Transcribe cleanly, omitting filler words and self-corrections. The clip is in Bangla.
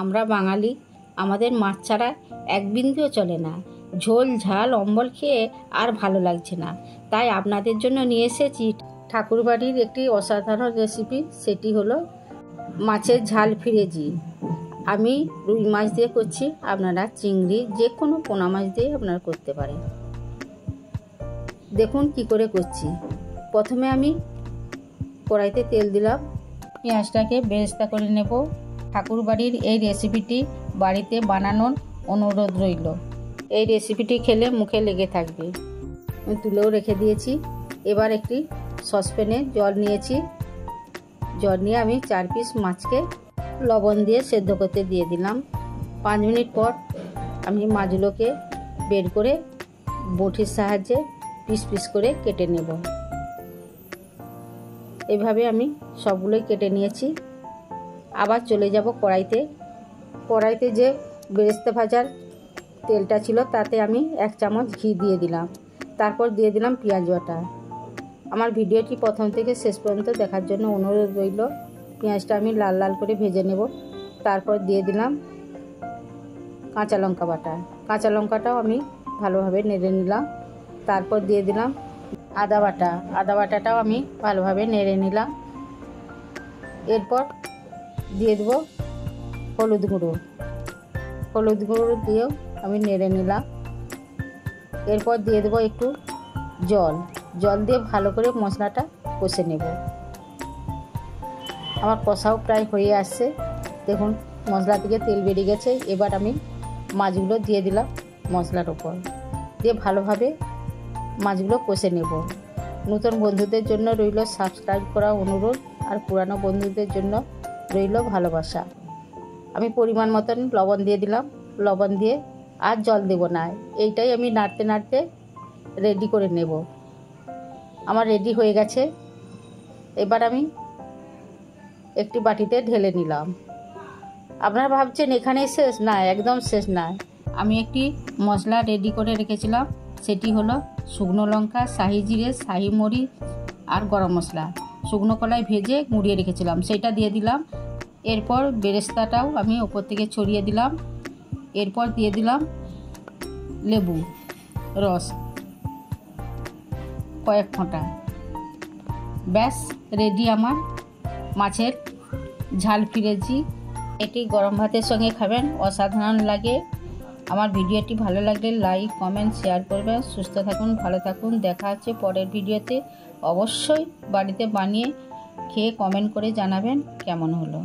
আমরা বাঙালি, আমাদের মাছ ছাড়া এক বিন্দুও চলে না। ঝোল ঝাল অম্বল খেয়ে আর ভালো লাগছে না, তাই আপনাদের জন্য নিয়ে এসেছি ঠাকুরবাড়ির একটি অসাধারণ রেসিপি। সেটি হলো মাছের ঝাল ফ্রিজি। আমি রুই মাছ দিয়ে করছি, আপনারা চিংড়ি যে কোনো পোনা মাছ দিয়ে আপনারা করতে পারেন। দেখুন কি করে করছি। প্রথমে আমি কড়াইতে তেল দিলাম, পেঁয়াজটাকে বেরেস্তা করে নেব। ঠাকুরবাড়ির এই রেসিপিটি বাড়িতে বানানোর অনুরোধ রইল। এই রেসিপিটি খেলে মুখে লেগে থাকবে। আমি তুলেও রেখে দিয়েছি। এবার একটি সসপ্যানে জল নিয়েছি। জল নিয়ে আমি 4 পিস মাছকে লবণ দিয়ে সেদ্ধ করতে দিয়ে দিলাম। 5 মিনিট পর আমি মাছগুলোকে বের করে বটির সাহায্যে পিস পিস করে কেটে নেব। এভাবে আমি সবগুলোই কেটে নিয়েছি। আবার চলে যাব কড়াইতে যে বেরেস্তা ভাজার তেলটা ছিল তাতে আমি 1 চামচ ঘি দিয়ে দিলাম। তারপর দিয়ে দিলাম পেঁয়াজ বাটা। আমার ভিডিওটি প্রথম থেকে শেষ পর্যন্ত দেখার জন্য অনুরোধ রইল। পেঁয়াজটা আমি লাল লাল করে ভেজে নেব। তারপর দিয়ে দিলাম কাঁচা লঙ্কা বাটা। কাঁচা লঙ্কাটাও আমি ভালোভাবে নেড়ে নিলাম। তারপর দিয়ে দিলাম আদা বাটা। আদা বাটাটাও আমি ভালোভাবে নেড়ে নিলাম। এরপর দিয়ে দেবো হলুদ গুঁড়ো। হলুদ গুঁড়ো দিয়েও আমি নেড়ে নিলাম। এরপর দিয়ে দেবো একটু জল দিয়ে ভালো করে মশলাটা কষে নেব। আমার কষাও প্রায় হয়ে আসছে। দেখুন মশলা থেকে তেল বেরিয়ে গেছে। এবার আমি মাছগুলো দিয়ে দিলাম মশলার ওপর, দিয়ে ভালোভাবে মাছগুলো কষে নেব। নতুন বন্ধুদের জন্য রইল সাবস্ক্রাইব করা অনুরোধ, আর পুরানো বন্ধুদের জন্য রইল ভালোবাসা। আমি পরিমাণ মতন লবণ দিয়ে দিলাম। লবণ দিয়ে আর জল দেব না। এইটাই আমি নাড়তে নাড়তে রেডি করে নেব। আমার রেডি হয়ে গেছে। এবার আমি একটি বাটিতে ঢেলে নিলাম। আপনারা ভাবছেন এখানেই শেষ? না, একদম শেষ না। আমি একটি মশলা রেডি করে রেখেছিলাম। সেটি হলো শুকনো লঙ্কা, শাহি জিরে, শাহি মরিচ আর গরম মশলা। শুকনো কলাই ভেজে গুঁড়িয়ে রেখেছিলাম, সেটা দিয়ে দিলাম। এরপর বেরেস্তাটাও আমি ওপর থেকে ছড়িয়ে দিলাম। এরপর দিয়ে দিলাম লেবু রস কয়েক ফোঁটা। ব্যাস রেডি আমার মাছের ঝাল ফ্রিজি। এটি গরম ভাতের সঙ্গে খাবেন, অসাধারণ লাগে। আমার ভিডিওটি ভালো লাগলে লাইক কমেন্ট শেয়ার করবেন। সুস্থ থাকুন, ভালো থাকুন। দেখা হচ্ছে পরের ভিডিওতে। অবশ্যই বাড়িতে বানিয়ে খেয়ে কমেন্ট করে জানাবেন কেমন হলো।